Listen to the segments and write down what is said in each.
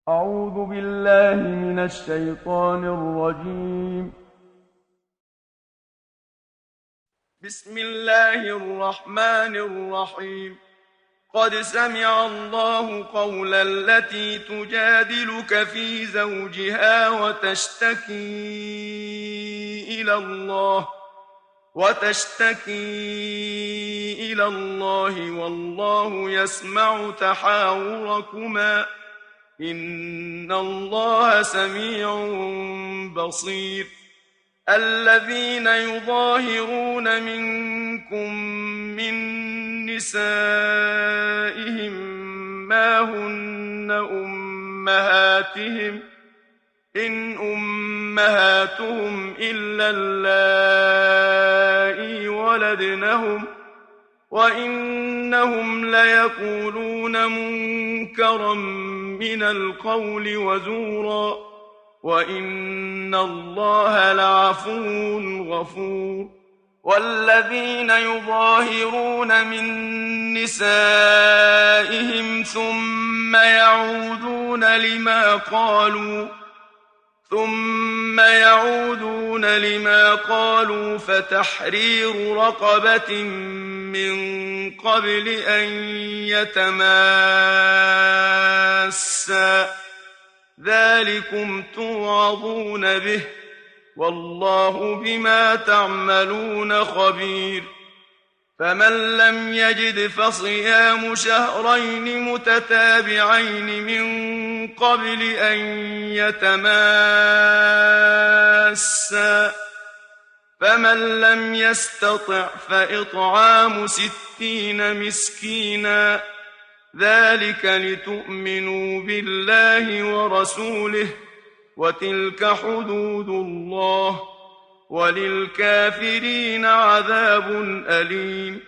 أعوذ بالله من الشيطان الرجيم. بسم الله الرحمن الرحيم. قد سمع الله قول التي تجادلك في زوجها وتشتكي إلى الله والله يسمع تحاوركما إن الله سميع بصير. الذين يظاهرون منكم من نسائهم ما هن أمهاتهم إن أمهاتهم إلا اللائي ولدنهم وإنهم ليقولون منكرا من القول وزورا وإن الله لعفو غفور. والذين يظاهرون من نسائهم ثم يعودون لما قالوا فتحرير رقبة من قبل أن يتماسا ذلكم توعظون به والله بما تعملون خبير. فمن لم يجد فصيام شهرين متتابعين من قبل أن يتماسا فمن لم يستطع فإطعام 60 مسكينا ذلك لتؤمنوا بالله ورسوله وتلك حدود الله وللكافرين عذاب أليم.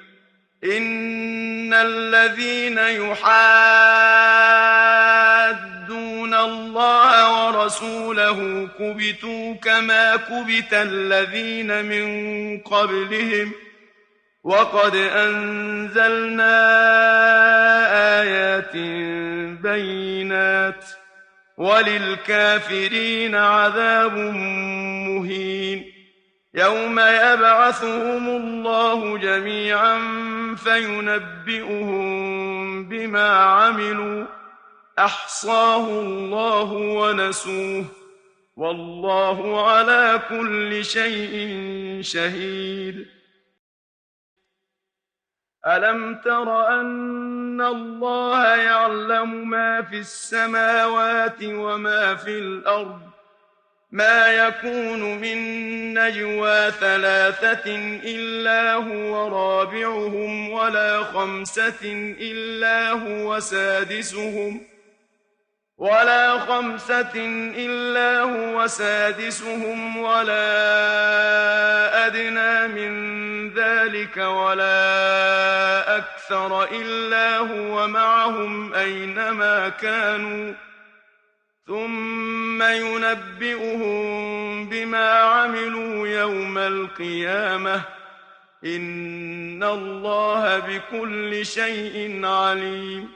إن الذين يحادون الله ورسوله كبتوا كما كبت الذين من قبلهم وقد أنزلنا آيات بينات وللكافرين عذاب مهين. يوم يبعثهم الله جميعا فينبئهم بما عملوا أحصاه الله ونسوه والله على كل شيء شهيد. ألم تر أن الله يعلم ما في السماوات وما في الأرض ما يكون من نجوى 3 إلا هو رابعهم ولا 5 إلا هو سادسهم ولا أدنى من ذلك ولا أكثر إلا هو معهم أينما كانوا ثم ينبئهم بما عملوا يوم القيامة إن الله بكل شيء عليم.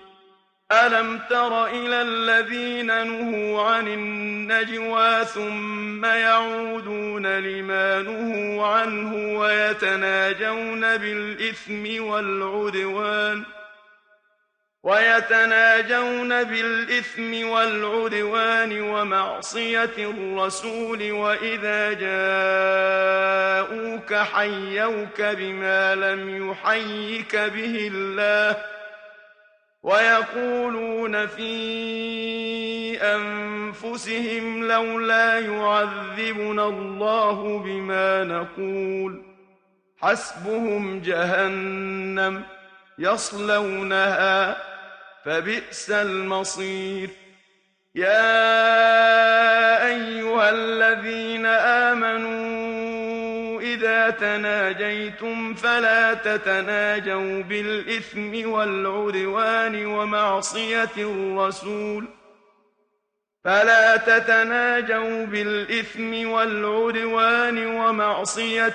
ألم تر إلى الذين نهوا عن النجوى ثم يعودون لما نهوا عنه ويتناجون بالإثم والعدوان ومعصية الرسول وإذا جاءوك حيوك بما لم يحيك به الله ويقولون في أنفسهم لولا يعذبنا الله بما نقول حسبهم جهنم يصلونها فبئس المصير. يا أيها الذين آمنوا إذا تناجيتم فلا تتناجوا بالإثم والعدوان ومعصية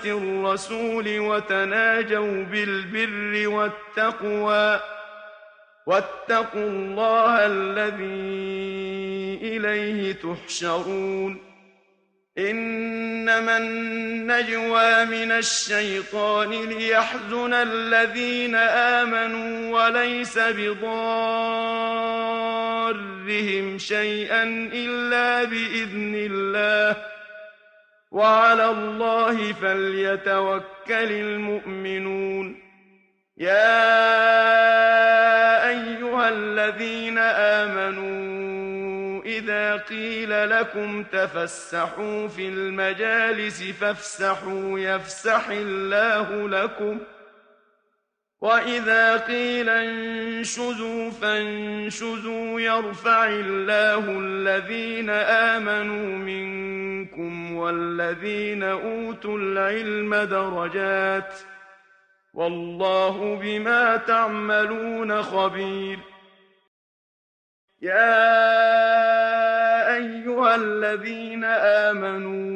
الرسول وتناجوا بالبر والتقوى واتقوا الله الذي إليه تحشرون إنما النجوى من الشيطان ليحزن الذين آمنوا وليس بضارهم شيئا إلا بإذن الله وعلى الله فليتوكل المؤمنون يا أيها الذين آمنوا إذا قيل لكم تفسحوا في المجالس فافسحوا يفسح الله لكم وإذا قيل انشزوا فانشزوا يرفع الله الذين آمنوا منكم والذين أوتوا العلم درجات والله بما تعملون خبير يا أيها الذين آمنوا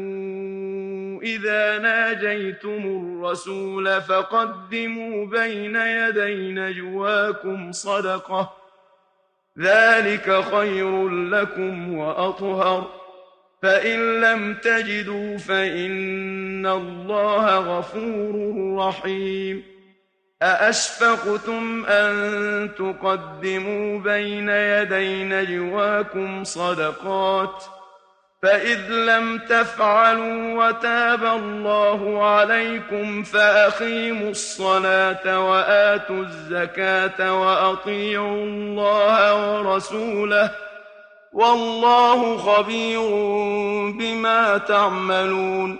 إذا ناجيتم الرسول فقدموا بين يدي نجواكم صدقة ذلك خير لكم وأطهر فإن لم تجدوا فإن الله غفور رحيم أأشفقتم أن تقدموا بين يدي نجواكم صدقات فإذ لم تفعلوا وتاب الله عليكم فأقيموا الصلاة وآتوا الزكاة وأطيعوا الله ورسوله والله خبير بما تعملون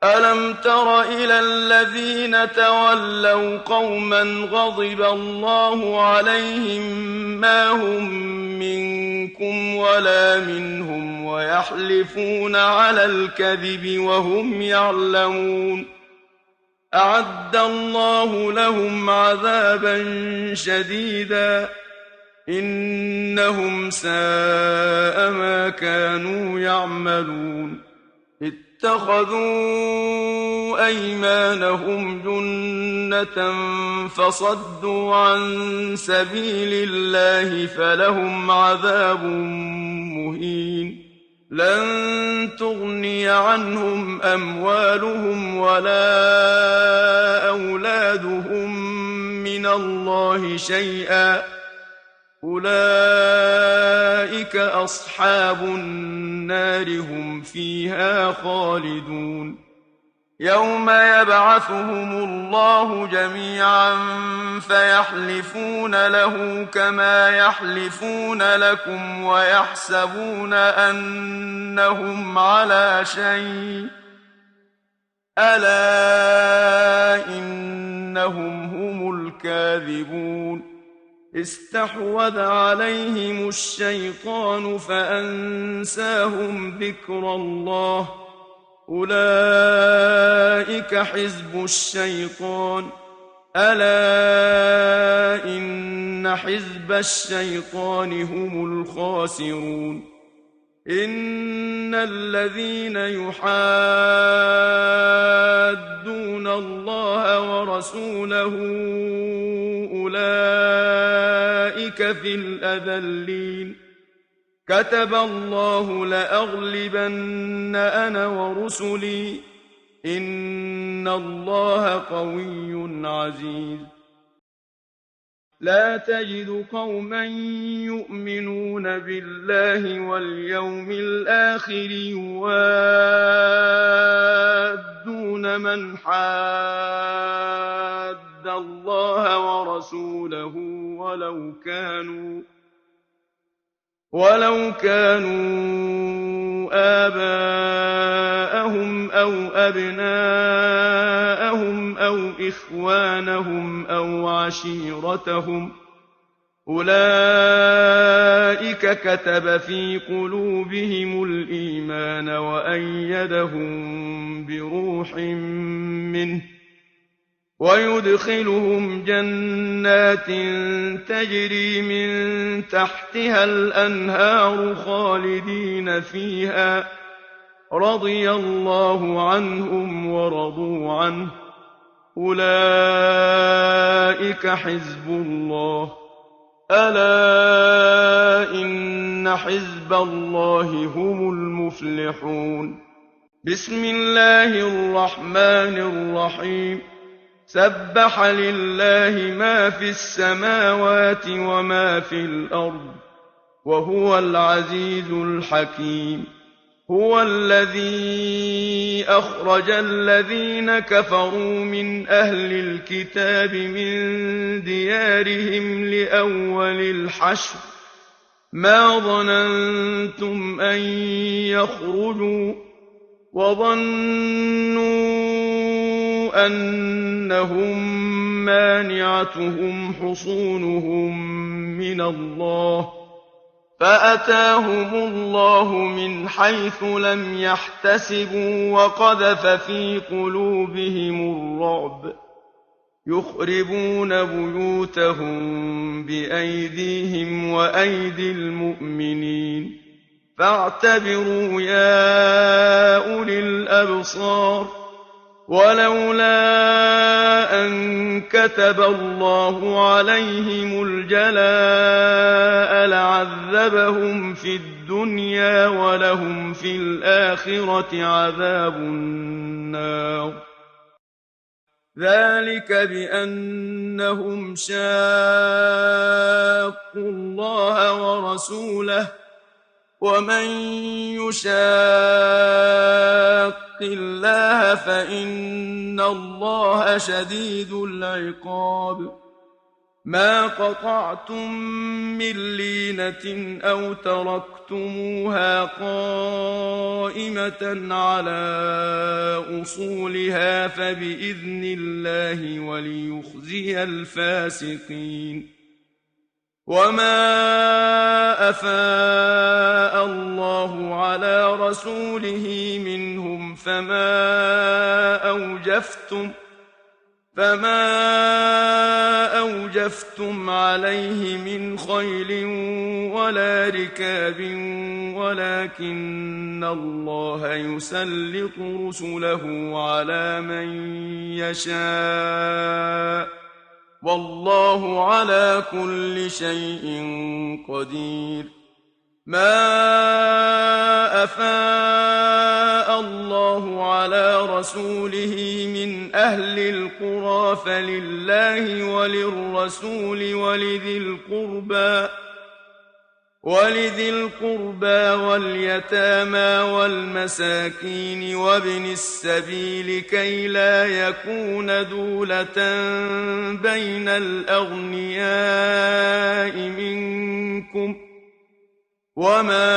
ألم تر إلى الذين تولوا قوما غضب الله عليهم ما هم منكم ولا منهم ويحلفون على الكذب وهم يعلمون أعد الله لهم عذابا شديدا إنهم ساء ما كانوا يعملون اتخذوا أيمانهم جنة فصدوا عن سبيل الله فلهم عذاب مهين لن تغني عنهم أموالهم ولا أولادهم من الله شيئا أولئك أصحاب النار هم فيها خالدون يوم يبعثهم الله جميعا فيحلفون له كما يحلفون لكم ويحسبون أنهم على شيء ألا إنهم هم الكاذبون استحوذ عليهم الشيطان فأنساهم ذكر الله أولئك حزب الشيطان ألا إن حزب الشيطان هم الخاسرون إن الذين يحادون الله ورسوله أولئك في الأذلين كتب الله لأغلبن أنا ورسلي إن الله قوي عزيز لا تجد قوما يؤمنون بالله واليوم الآخر يوادون من حاد الله ورسوله ولو كانوا آباءهم أو أبناءهم أو إخوانهم أو عشيرتهم أولئك كتب في قلوبهم الإيمان وأيدهم بروح منه ويدخلهم جنات تجري من تحتها الأنهار خالدين فيها رضي الله عنهم ورضوا عنه أولئك حزب الله ألا إن حزب الله هم المفلحون بسم الله الرحمن الرحيم سبح لله ما في السماوات وما في الأرض وهو العزيز الحكيم هو الذي أخرج الذين كفروا من أهل الكتاب من ديارهم لأول الحشر ما ظننتم أن يخرجوا وظنوا أنهم مانعتهم حصونهم من الله فأتاهم الله من حيث لم يحتسبوا وقذف في قلوبهم الرعب يخربون بيوتهم بأيديهم وأيدي المؤمنين فاعتبروا يا أولي الأبصار ولولا أن كتب الله عليهم الجلاء لعذبهم في الدنيا ولهم في الآخرة عذاب النار ذلك بأنهم شاقوا الله ورسوله ومن يشاق الله فإن الله شديد العقاب ما قطعتم من لينة أو تركتموها قائمة على أصولها فبإذن الله وليخزي الفاسقين وما أفاء الله على رسوله منهم فما أوجفتم عليه من خيل ولا ركاب ولكن الله يسلط رسله على من يشاء والله على كل شيء قدير ما أفاء الله على رسوله من أهل القرى فلله وللرسول ولذي القربى واليتامى والمساكين وابن السبيل كي لا يكون دولة بين الأغنياء منكم وما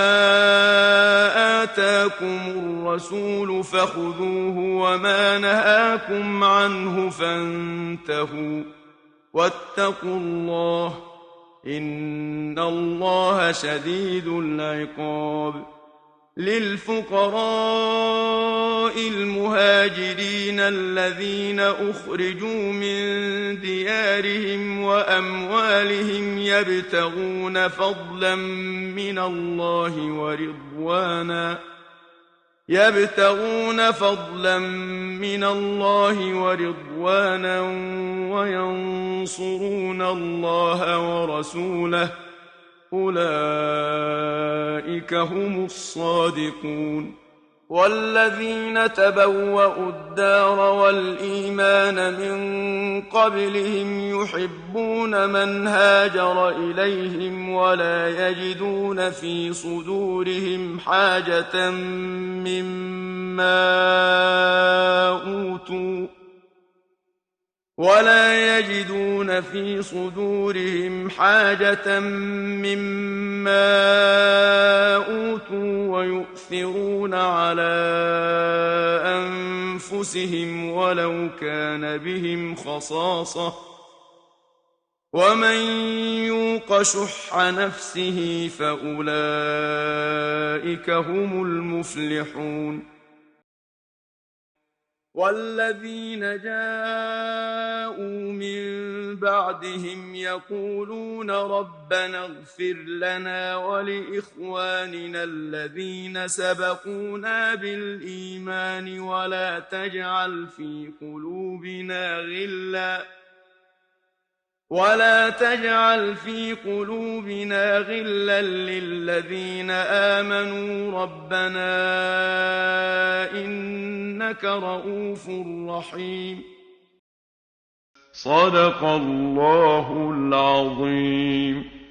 آتاكم الرسول فخذوه وما نهاكم عنه فانتهوا واتقوا الله إن الله شديد العقاب للفقراء المهاجرين الذين أخرجوا من ديارهم وأموالهم يبتغون فضلا من الله ورضوانا وينصرون الله ورسوله أولئك هم الصادقون والذين تبوأوا الدار والإيمان من قبلهم يحبون من هاجر إليهم ولا يجدون في صدورهم حاجة مما أوتوا ويؤثرون على أنفسهم ولو كان بهم خصاصة ومن يوق شح نفسه فأولئك هم المفلحون والذين جاءوا من بعدهم يقولون ربنا اغفر لنا ولإخواننا الذين سبقونا بالإيمان ولا تجعل في قلوبنا غلا للذين آمنوا ربنا إنك رؤوف رحيم. صدق الله العظيم.